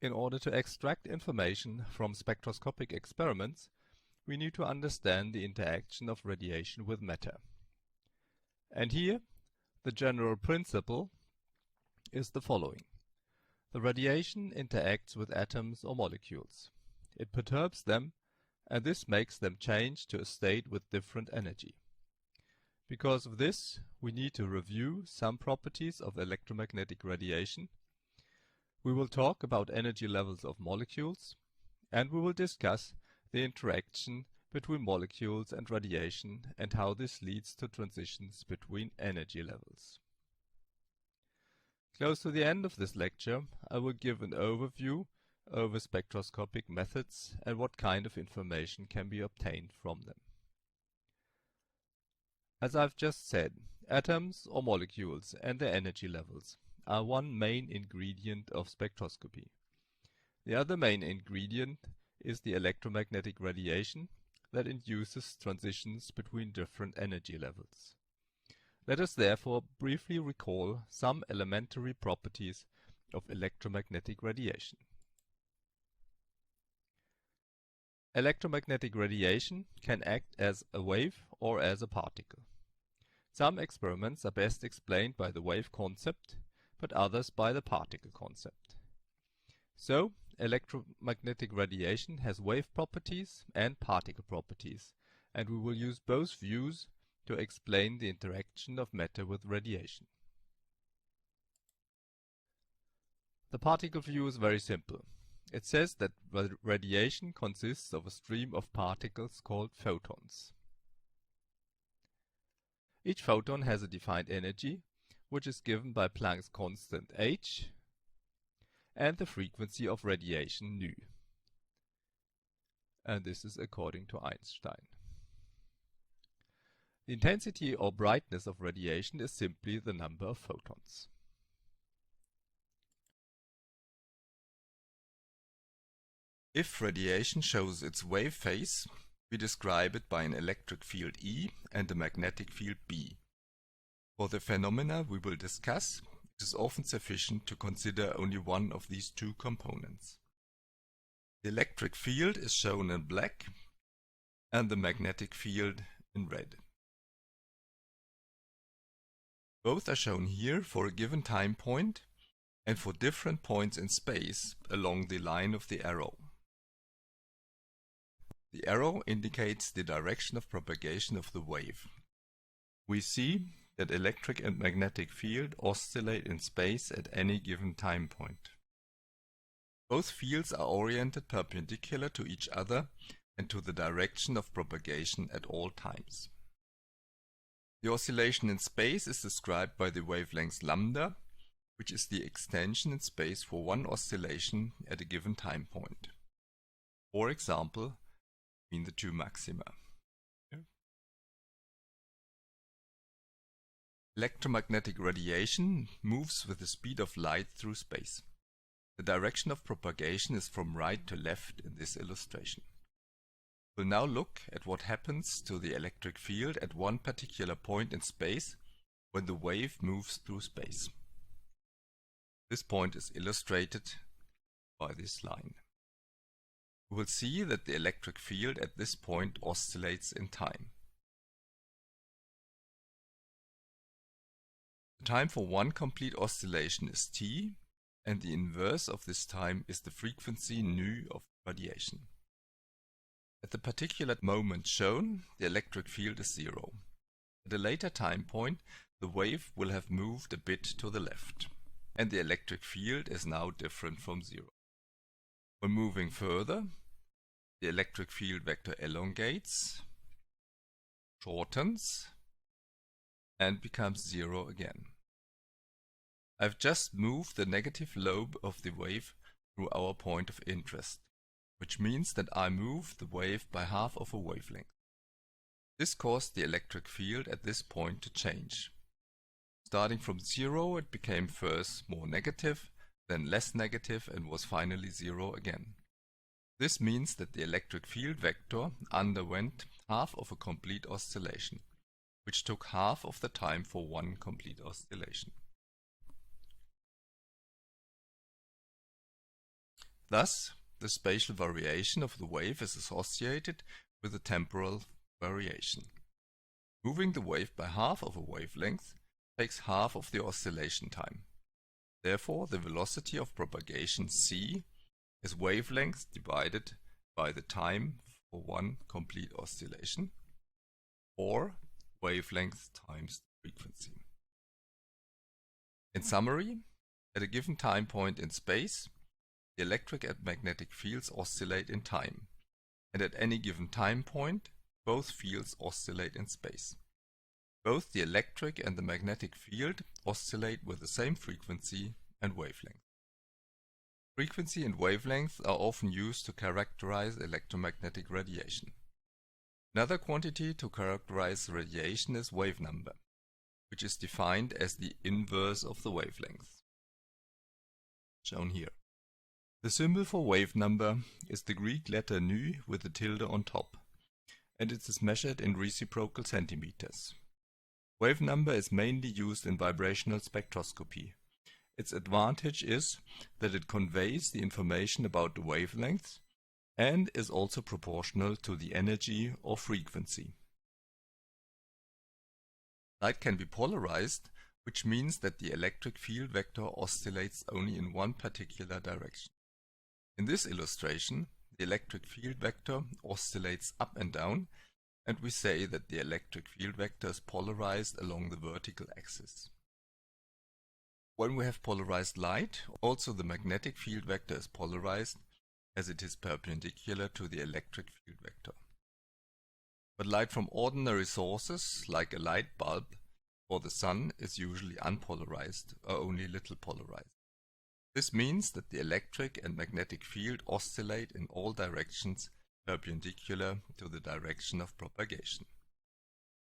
In order to extract information from spectroscopic experiments, we need to understand the interaction of radiation with matter. And here, the general principle is the following. The radiation interacts with atoms or molecules. It perturbs them, and this makes them change to a state with different energy. Because of this, we need to review some properties of electromagnetic radiation. We will talk about energy levels of molecules, and we will discuss the interaction between molecules and radiation and how this leads to transitions between energy levels. Close to the end of this lecture, I will give an overview over spectroscopic methods and what kind of information can be obtained from them. As I've just said, atoms or molecules and their energy levels are one main ingredient of spectroscopy. The other main ingredient is the electromagnetic radiation that induces transitions between different energy levels. Let us therefore briefly recall some elementary properties of electromagnetic radiation. Electromagnetic radiation can act as a wave or as a particle. Some experiments are best explained by the wave concept, but others by the particle concept. So, electromagnetic radiation has wave properties and particle properties, and we will use both views to explain the interaction of matter with radiation. The particle view is very simple. It says that radiation consists of a stream of particles called photons. Each photon has a defined energy, which is given by Planck's constant h and the frequency of radiation nu. And this is according to Einstein. The intensity or brightness of radiation is simply the number of photons. If radiation shows its wave phase, we describe it by an electric field E and a magnetic field B. For the phenomena we will discuss, it is often sufficient to consider only one of these two components. The electric field is shown in black and the magnetic field in red. Both are shown here for a given time point and for different points in space along the line of the arrow. The arrow indicates the direction of propagation of the wave. We see that electric and magnetic field oscillate in space at any given time point. Both fields are oriented perpendicular to each other and to the direction of propagation at all times. The oscillation in space is described by the wavelength lambda, which is the extension in space for one oscillation at a given time point. For example, between the two maxima. Electromagnetic radiation moves with the speed of light through space. The direction of propagation is from right to left in this illustration. We'll now look at what happens to the electric field at one particular point in space when the wave moves through space. This point is illustrated by this line. We will see that the electric field at this point oscillates in time. The time for one complete oscillation is t, and the inverse of this time is the frequency nu of radiation. At the particular moment shown, the electric field is zero. At a later time point, the wave will have moved a bit to the left, and the electric field is now different from zero. When moving further, the electric field vector elongates, shortens, and becomes zero again. I've just moved the negative lobe of the wave through our point of interest, which means that I moved the wave by half of a wavelength. This caused the electric field at this point to change. Starting from zero, it became first more negative, then less negative, and was finally zero again. This means that the electric field vector underwent half of a complete oscillation, which took half of the time for one complete oscillation. Thus, the spatial variation of the wave is associated with the temporal variation. Moving the wave by half of a wavelength takes half of the oscillation time. Therefore, the velocity of propagation c is wavelength divided by the time for one complete oscillation, or wavelength times the frequency. In summary, at a given time point in space, the electric and magnetic fields oscillate in time, and at any given time point, both fields oscillate in space. Both the electric and the magnetic field oscillate with the same frequency and wavelength. Frequency and wavelength are often used to characterize electromagnetic radiation. Another quantity to characterize radiation is wave number, which is defined as the inverse of the wavelength, shown here. The symbol for wave number is the Greek letter nu with the tilde on top, and it is measured in reciprocal centimeters. Wave number is mainly used in vibrational spectroscopy. Its advantage is that it conveys the information about the wavelength and is also proportional to the energy or frequency. Light can be polarized, which means that the electric field vector oscillates only in one particular direction. In this illustration, the electric field vector oscillates up and down, and we say that the electric field vector is polarized along the vertical axis. When we have polarized light, also the magnetic field vector is polarized, as it is perpendicular to the electric field vector. But light from ordinary sources, like a light bulb or the sun, is usually unpolarized or only little polarized. This means that the electric and magnetic field oscillate in all directions perpendicular to the direction of propagation.